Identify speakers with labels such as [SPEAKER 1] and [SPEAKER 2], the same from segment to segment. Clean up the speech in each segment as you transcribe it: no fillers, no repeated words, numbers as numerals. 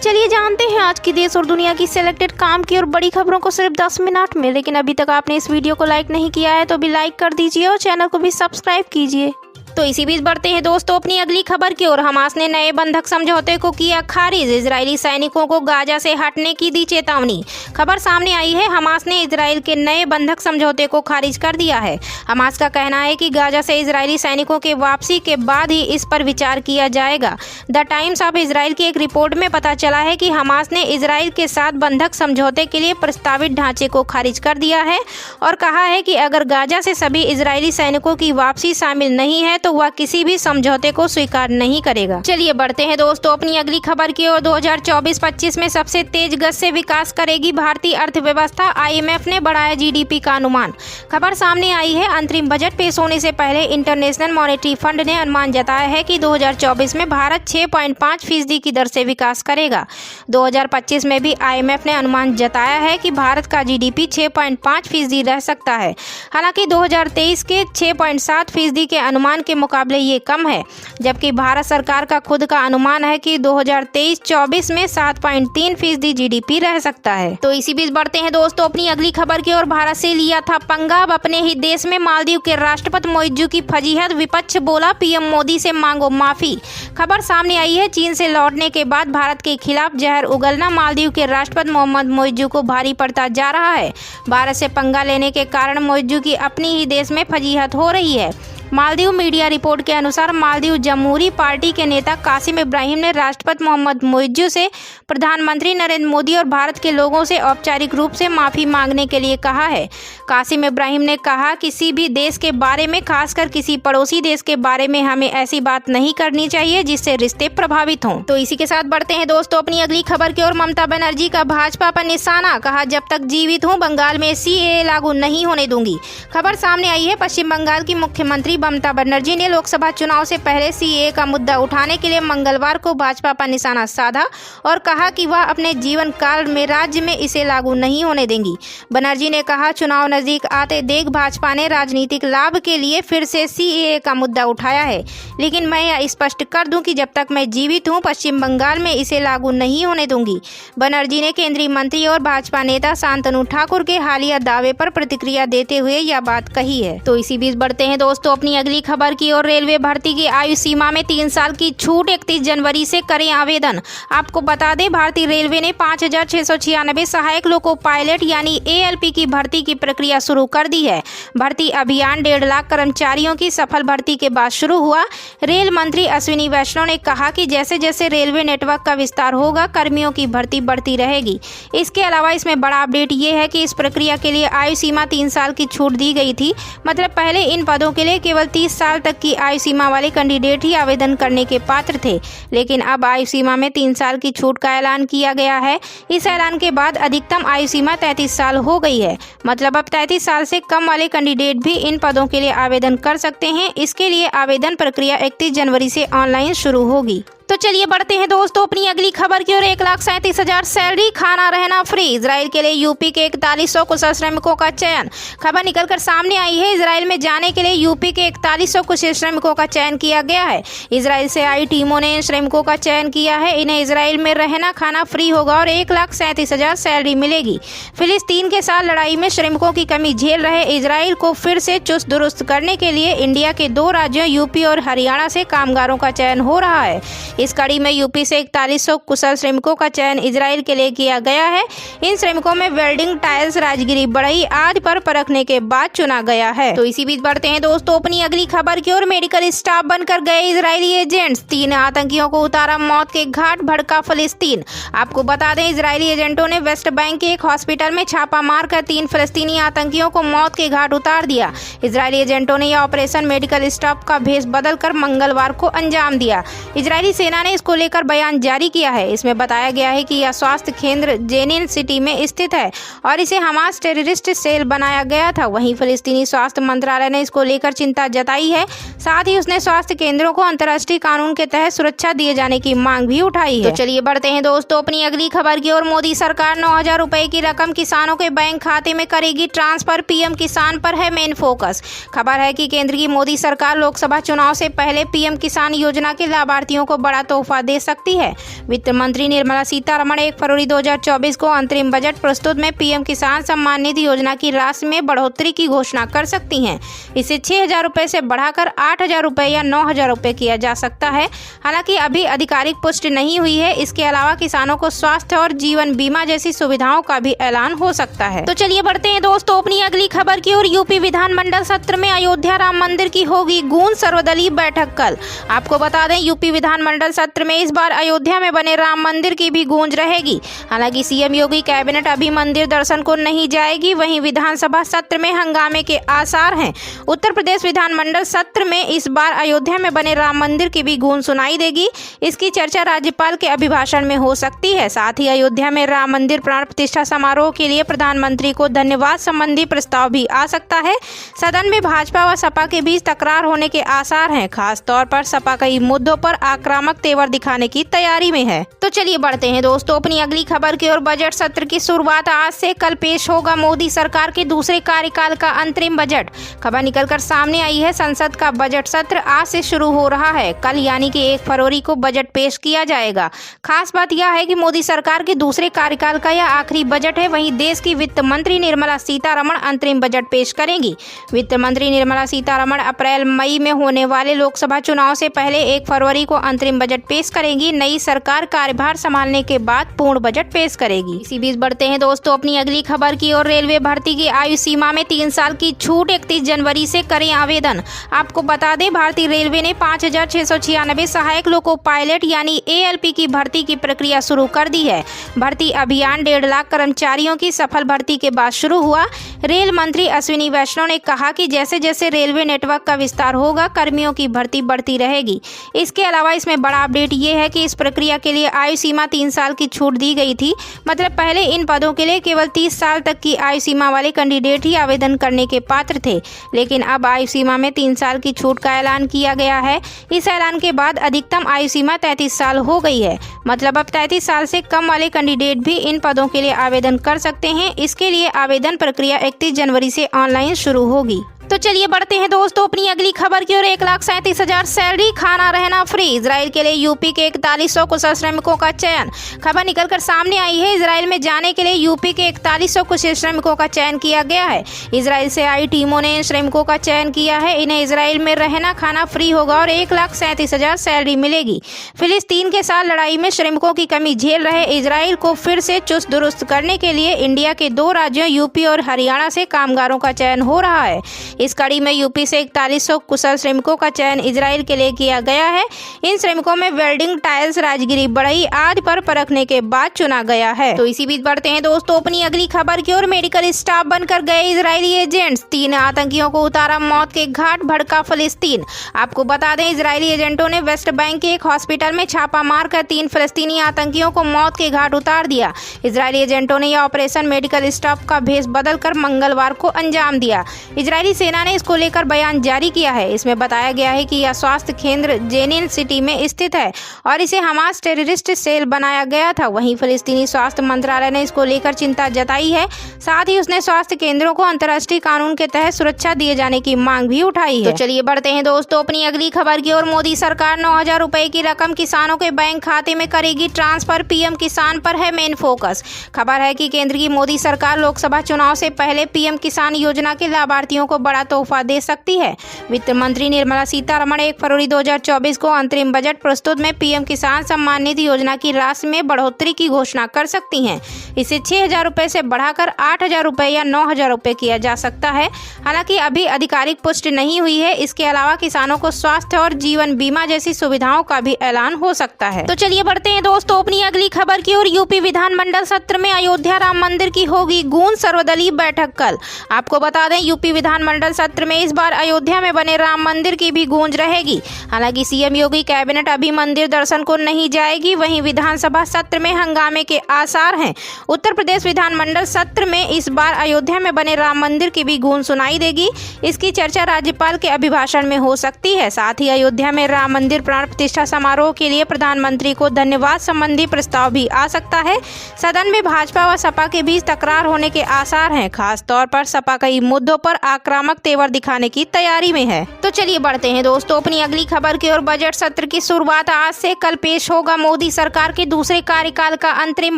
[SPEAKER 1] चलिए जानते हैं आज की देश और दुनिया की सिलेक्टेड काम की और बड़ी खबरों को सिर्फ 10 मिनट में। लेकिन अभी तक आपने इस वीडियो को लाइक नहीं किया है तो भी लाइक कर दीजिए और चैनल को भी सब्सक्राइब कीजिए। तो इसी बीच बढ़ते हैं दोस्तों अपनी अगली खबर की ओर। हमास ने नए बंधक समझौते को किया खारिज, इजरायली सैनिकों को गाजा से हटने की दी चेतावनी। खबर सामने आई है, हमास ने इजराइल के नए बंधक समझौते को खारिज कर दिया है। हमास का कहना है कि गाजा से इजरायली सैनिकों के वापसी के बाद ही इस पर विचार किया जाएगा। द टाइम्स ऑफ इजराइल की एक रिपोर्ट में पता चला है कि हमास ने इजराइल के साथ बंधक समझौते के लिए प्रस्तावित ढांचे को खारिज कर दिया है और कहा है कि अगर गाजा से सभी इजरायली सैनिकों की वापसी शामिल नहीं है तो वह किसी भी समझौते को स्वीकार नहीं करेगा। चलिए बढ़ते हैं दोस्तों अपनी अगली खबर की ओर। 2024-25 में सबसे तेज गति से विकास करेगी भारतीय अर्थव्यवस्था, आईएमएफ ने बढ़ाया जीडीपी का अनुमान। खबर सामने आई है, अंतरिम बजट पेश होने से पहले इंटरनेशनल मॉनेटरी फंड ने अनुमान जताया है कि 2024 में भारत 6.5% की दर से विकास करेगा। 2025 में भी आईएमएफ ने अनुमान जताया है कि भारत का जीडीपी 6.5% रह सकता है। हालांकि 2023 के 6.7% के अनुमान के मुकाबले ये कम है, जबकि भारत सरकार का खुद का अनुमान है कि 2023-24 में 7.3% जीडीपी रह सकता है। तो इसी बीच बढ़ते हैं दोस्तों अपनी अगली खबर की ओर। भारत से लिया था पंगा, अब अपने ही देश में मालदीव के राष्ट्रपति मोइज्जू की फजीहत, विपक्ष बोला पीएम मोदी से मांगो माफी। खबर सामने आई है, चीन से लौटने के बाद भारत के खिलाफ जहर उगलना मालदीव के राष्ट्रपति मोहम्मद मोइज्जू को भारी पड़ता जा रहा है। भारत से पंगा लेने के कारण मोइज्जू की अपनी ही देश में फजीहत हो रही है। मालदीव मीडिया रिपोर्ट के अनुसार मालदीव जमहूरी पार्टी के नेता कासिम इब्राहिम ने राष्ट्रपति मोहम्मद मोइज्जू से प्रधानमंत्री नरेंद्र मोदी और भारत के लोगों से औपचारिक रूप से माफी मांगने के लिए कहा है। कासिम इब्राहिम ने कहा, किसी भी देश के बारे में, खासकर किसी पड़ोसी देश के बारे में हमें ऐसी बात नहीं करनी चाहिए जिससे रिश्ते प्रभावित हों। तो इसी के साथ बढ़ते हैं दोस्तों अपनी अगली खबर की ओर। ममता बनर्जी का भाजपा पर निशाना, कहा जब तक जीवित हूँ बंगाल में सीएए लागू नहीं होने दूंगी। खबर सामने आई है, पश्चिम बंगाल की मुख्यमंत्री ममता बनर्जी ने लोकसभा चुनाव से पहले सीएए का मुद्दा उठाने के लिए मंगलवार को भाजपा पर निशाना साधा और कहा कि वह अपने जीवन काल में राज्य में इसे लागू नहीं होने देंगी। बनर्जी ने कहा, चुनाव नजदीक आते देख भाजपा ने राजनीतिक लाभ के लिए फिर से सीएए का मुद्दा उठाया है, लेकिन मैं यह स्पष्ट कर दूं कि जब तक मैं जीवित हूं पश्चिम बंगाल में इसे लागू नहीं होने दूंगी। बनर्जी ने केंद्रीय मंत्री और भाजपा नेता शांतनु ठाकुर के हालिया दावे पर प्रतिक्रिया देते हुए यह बात कही है। तो इसी बीच बढ़ते हैं दोस्तों अपनी अगली खबर की ओर। रेलवे भर्ती की आयु सीमा में 3 साल की छूट, 31 जनवरी से करें आवेदन। आपको बता दें, भारतीय रेलवे ने 5,696 सहायक लोको पायलट यानी एएलपी की भर्ती की प्रक्रिया शुरू कर दी है। भर्ती अभियान 1.5 लाख कर्मचारियों की सफल भर्ती के बाद शुरू हुआ। रेल मंत्री अश्विनी वैष्णव ने कहा कि जैसे जैसे रेलवे नेटवर्क का विस्तार होगा कर्मियों की भर्ती बढ़ती रहेगी। इसके अलावा इसमें बड़ा अपडेट ये है कि इस प्रक्रिया के लिए आयु सीमा 3 साल की छूट दी गई थी। मतलब पहले इन पदों के लिए केवल 30 साल तक की आयु सीमा वाले कैंडिडेट ही आवेदन करने के पात्र थे, लेकिन अब आयु सीमा में 3 साल की छूट का ऐलान किया गया है। इस ऐलान के बाद अधिकतम आयु सीमा 33 साल हो गई है। मतलब अब 33 साल से कम वाले कैंडिडेट भी इन पदों के लिए आवेदन कर सकते हैं। इसके लिए आवेदन प्रक्रिया 31 जनवरी से ऑनलाइन शुरू होगी। तो चलिए बढ़ते हैं दोस्तों अपनी अगली खबर की ओर। 1,37,000 सैलरी, खाना रहना फ्री, इजराइल के लिए यूपी के 4100 कुशल श्रमिकों का चयन। खबर निकलकर सामने आई है, इजराइल में जाने के लिए यूपी के 4100 कुशल श्रमिकों का चयन किया गया है। इजराइल से आई टीमों ने इन श्रमिकों का चयन किया है। इन्हें इजराइल में रहना खाना फ्री होगा और 1,37,000 सैलरी मिलेगी। फिलिस्तीन के साथ लड़ाई में श्रमिकों की कमी झेल रहे इजराइल को फिर से चुस्त दुरुस्त करने के लिए इंडिया के 2 राज्यों यूपी और हरियाणा से कामगारों का चयन हो रहा है। इस कड़ी में यूपी से 4100 कुशल श्रमिकों का चयन इजराइल के लिए किया गया है। इन श्रमिकों में वेल्डिंग, टाइल्स, राजगिरी, बढ़ई आदि पर परखने के बाद चुना गया है। तो इसी बीच बढ़ते हैं दोस्तों अपनी अगली खबर की ओर। मेडिकल स्टाफ बनकर गए इजरायली एजेंट्स, 3 आतंकियों को उतारा मौत के घाट, भड़का फिलिस्तीन। आपको बता दें, इजरायली एजेंटों ने वेस्ट बैंक के एक हॉस्पिटल में छापा मारकर 3 फिलिस्तीनी आतंकियों को मौत के घाट उतार दिया। इजरायली एजेंटों ने यह ऑपरेशन मेडिकल स्टाफ का भेष बदलकर मंगलवार को अंजाम दिया। इजरायली सेना ने इसको लेकर बयान जारी किया है। इसमें बताया गया है कि यह स्वास्थ्य केंद्र जेनिन सिटी में स्थित है और इसे हमास टेररिस्ट सेल बनाया गया था। वहीं फिलिस्तीनी स्वास्थ्य मंत्रालय ने इसको लेकर चिंता जताई है। साथ ही उसने स्वास्थ्य केंद्रों को अंतर्राष्ट्रीय कानून के तहत सुरक्षा दिए जाने की मांग भी उठाई है। तो चलिए बढ़ते हैं दोस्तों अपनी अगली खबर की ओर। मोदी सरकार 9,000 रुपए की रकम किसानों के बैंक खाते में करेगी ट्रांसफर, पीएम किसान पर है मेन फोकस। खबर है कि केंद्र की मोदी सरकार लोकसभा चुनाव से पहले पीएम किसान योजना के लाभार्थियों को बड़ा तोहफा दे सकती है। वित्त मंत्री निर्मला सीतारमण 1 फरवरी 2024 को अंतरिम बजट प्रस्तुत में पीएम किसान सम्मान निधि योजना की राशि में बढ़ोतरी की घोषणा कर सकती हैं। इसे 6,000 रुपये से बढ़ाकर 8,000 रुपये या 9,000 रुपये किया जा सकता है। हालांकि अभी आधिकारिक पुष्टि नहीं हुई है। इसके अलावा किसानों को स्वास्थ्य और जीवन बीमा जैसी सुविधाओं का भी ऐलान हो सकता है। तो चलिए बढ़ते हैं दोस्तों अपनी अगली खबर की ओर। यूपी विधानमंडल सत्र में अयोध्या राम मंदिर की होगी गूंज सर्वदलीय बैठक कल। आपको बता दें यूपी विधानमंडल सत्र में इस बार अयोध्या में बने राम मंदिर की भी गूंज रहेगी। हालांकि सीएम योगी कैबिनेट अभी मंदिर दर्शन को नहीं जाएगी। वहीं विधानसभा सत्र में हंगामे के आसार हैं। उत्तर प्रदेश विधानमंडल सत्र में इस बार अयोध्या में बने राम मंदिर की भी गूंज सुनाई देगी। इसकी चर्चा राज्यपाल के अभिभाषण में हो सकती है। साथ ही अयोध्या में राम मंदिर प्राण प्रतिष्ठा समारोह के लिए प्रधानमंत्री को धन्यवाद संबंधी प्रस्ताव भी आ सकता है। सदन में भाजपा व सपा के बीच तकरार होने के आसार हैं। खास तौर पर सपा कई मुद्दों पर आक्रामक तेवर दिखाने की तैयारी में है। तो चलिए बढ़ते हैं दोस्तों अपनी अगली खबर की ओर। बजट सत्र की शुरुआत आज से। कल पेश होगा मोदी सरकार के दूसरे कार्यकाल का अंतरिम बजट। खबर निकलकर सामने आई है। संसद का बजट सत्र आज से शुरू हो रहा है। कल यानी कि 1 फरवरी को बजट पेश किया जाएगा। खास बात यह है कि मोदी सरकार के दूसरे कार्यकाल का यह आखिरी बजट है। वहीं देश की वित्त मंत्री निर्मला सीतारमण अंतरिम बजट पेश करेंगी। वित्त मंत्री निर्मला सीतारमण अप्रैल मई में होने वाले लोकसभा चुनाव से पहले 1 फरवरी को अंतरिम बजट पेश करेंगी। नई सरकार कार्यभार संभालने के बाद पूर्ण बजट पेश करेगी। इसी बीच बढ़ते हैं दोस्तों अपनी अगली खबर की ओर। रेलवे भर्ती की आयु सीमा में 3 साल की छूट 31 जनवरी से करें आवेदन। आपको बता दें भारतीय रेलवे ने 5,696 सहायक लोको पायलट यानी ALP की भर्ती की प्रक्रिया शुरू कर दी है। भर्ती अभियान 1.5 लाख कर्मचारियों की सफल भर्ती के बाद शुरू हुआ। रेल मंत्री अश्विनी वैष्णव ने कहा कि जैसे जैसे रेलवे नेटवर्क का विस्तार होगा कर्मियों की भर्ती बढ़ती रहेगी। इसके अलावा इसमें बड़ा अपडेट ये है कि इस प्रक्रिया के लिए आयु सीमा 3 साल की छूट दी गई थी। मतलब पहले इन पदों के लिए केवल 30 साल तक की आयु सीमा वाले कैंडिडेट ही आवेदन करने के पात्र थे, लेकिन अब आयु सीमा में 3 साल की छूट का ऐलान किया गया है। इस ऐलान के बाद अधिकतम आयु सीमा 33 साल हो गई है। मतलब अब 33 साल से कम वाले कैंडिडेट भी इन पदों के लिए आवेदन कर सकते हैं। इसके लिए आवेदन प्रक्रिया 31 जनवरी से ऑनलाइन शुरू होगी। तो चलिए बढ़ते हैं दोस्तों अपनी अगली खबर की ओर। 1,37,000 सैलरी, खाना रहना फ्री। इजराइल के लिए यूपी के 4100 कुशल श्रमिकों का चयन। खबर निकलकर सामने आई है। इजराइल में जाने के लिए यूपी के 4100 कुशल श्रमिकों का चयन किया गया है। इजराइल से आई टीमों ने इन श्रमिकों का चयन किया है। इन्हें इजराइल में रहना खाना फ्री होगा और 1,37,000 सैलरी मिलेगी। फिलिस्तीन के साथ लड़ाई में श्रमिकों की कमी झेल रहे इजराइल को फिर से चुस्त दुरुस्त करने के लिए इंडिया के 2 राज्यों यूपी और हरियाणा से कामगारों का चयन हो रहा है। इस कड़ी में यूपी से 4100 कुशल श्रमिकों का चयन इजराइल के लिए किया गया है। इन श्रमिकों में वेल्डिंग, टाइल्स, राजगिरी, बढ़ई आदि पर परखने के बाद चुना गया है। तो इसी बीच बढ़ते हैं दोस्तों अपनी अगली खबर की ओर। मेडिकल स्टाफ बनकर गए इजरायली एजेंट्स, 3 आतंकियों को उतारा मौत के घाट, भड़का फिलिस्तीन। आपको बता दें इजरायली एजेंटों ने वेस्ट बैंक के एक हॉस्पिटल में छापा मारकर 3 फिलिस्तीनी आतंकियों को मौत के घाट उतार दिया। इजरायली एजेंटों ने यह ऑपरेशन मेडिकल स्टाफ का भेष बदलकर मंगलवार को अंजाम दिया। इजरायली सेना ने इसको लेकर बयान जारी किया है। इसमें बताया गया है कि यह स्वास्थ्य केंद्र जेनिन सिटी में स्थित है और इसे हमास टेररिस्ट सेल बनाया गया था। वहीं फिलिस्तीनी स्वास्थ्य मंत्रालय ने इसको लेकर चिंता जताई है। साथ ही उसने स्वास्थ्य केंद्रों को अंतर्राष्ट्रीय कानून के तहत सुरक्षा दिए जाने की मांग भी उठाई है। तो चलिए बढ़ते हैं दोस्तों अपनी अगली खबर की ओर। मोदी सरकार 9,000 रुपए की रकम किसानों के बैंक खाते में करेगी ट्रांसफर। पीएम किसान पर है मेन फोकस। खबर है कि केंद्र की मोदी सरकार लोकसभा चुनाव से पहले पीएम किसान योजना के लाभार्थियों को बड़ा तोहफा दे सकती है। वित्त मंत्री निर्मला सीतारमण 1 फरवरी 2024 को अंतरिम बजट प्रस्तुत में पीएम किसान सम्मान निधि योजना की राशि में बढ़ोतरी की घोषणा कर सकती हैं। इसे 6,000 रुपये से बढ़ाकर 8,000 रुपये या 9,000 रुपये किया जा सकता है। हालांकि अभी आधिकारिक पुष्टि नहीं हुई है। इसके अलावा किसानों को स्वास्थ्य और जीवन बीमा जैसी सुविधाओं का भी ऐलान हो सकता है। तो चलिए बढ़ते हैं दोस्तों अपनी अगली खबर की ओर। यूपी विधानमंडल सत्र में अयोध्या राम मंदिर की होगी गूंज सर्वदलीय बैठक कल। आपको बता दें यूपी विधानमंडल सत्र में इस बार अयोध्या में बने राम मंदिर की भी गूंज रहेगी। हालांकि सीएम योगी कैबिनेट अभी मंदिर दर्शन को नहीं जाएगी। वहीं विधानसभा सत्र में हंगामे के आसार हैं। उत्तर प्रदेश विधानमंडल सत्र में इस बार अयोध्या में बने राम मंदिर की भी गूंज सुनाई देगी। इसकी चर्चा राज्यपाल के अभिभाषण में हो सकती है। साथ ही अयोध्या में राम मंदिर प्राण प्रतिष्ठा समारोह के लिए प्रधानमंत्री को धन्यवाद संबंधी प्रस्ताव भी आ सकता है। सदन में भाजपा व सपा के बीच तकरार होने के आसार हैं। खास तौर पर सपा कई मुद्दों पर आक्रामक चमक तेवर दिखाने की तैयारी में है। तो चलिए बढ़ते हैं दोस्तों अपनी अगली खबर की ओर। बजट सत्र की शुरुआत आज से। कल पेश होगा मोदी सरकार के दूसरे कार्यकाल का अंतरिम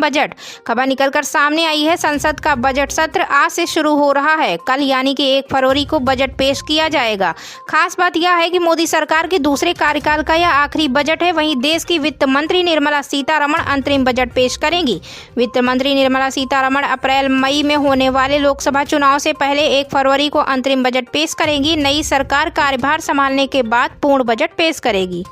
[SPEAKER 1] बजट। खबर निकलकर सामने आई है। संसद का बजट सत्र आज से शुरू हो रहा है। कल यानी कि 1 फरवरी को बजट पेश किया जाएगा। खास बात यह है कि मोदी सरकार के दूसरे कार्यकाल का यह आखिरी बजट है। वहीं देश की वित्त मंत्री निर्मला सीतारमण अंतरिम बजट पेश करेंगी। वित्त मंत्री निर्मला सीतारमण अप्रैल मई में होने वाले लोकसभा चुनाव से पहले 1 फरवरी को अंतरिम बजट पेश करेंगी। नई सरकार कार्यभार संभालने के बाद पूर्ण बजट पेश करेगी।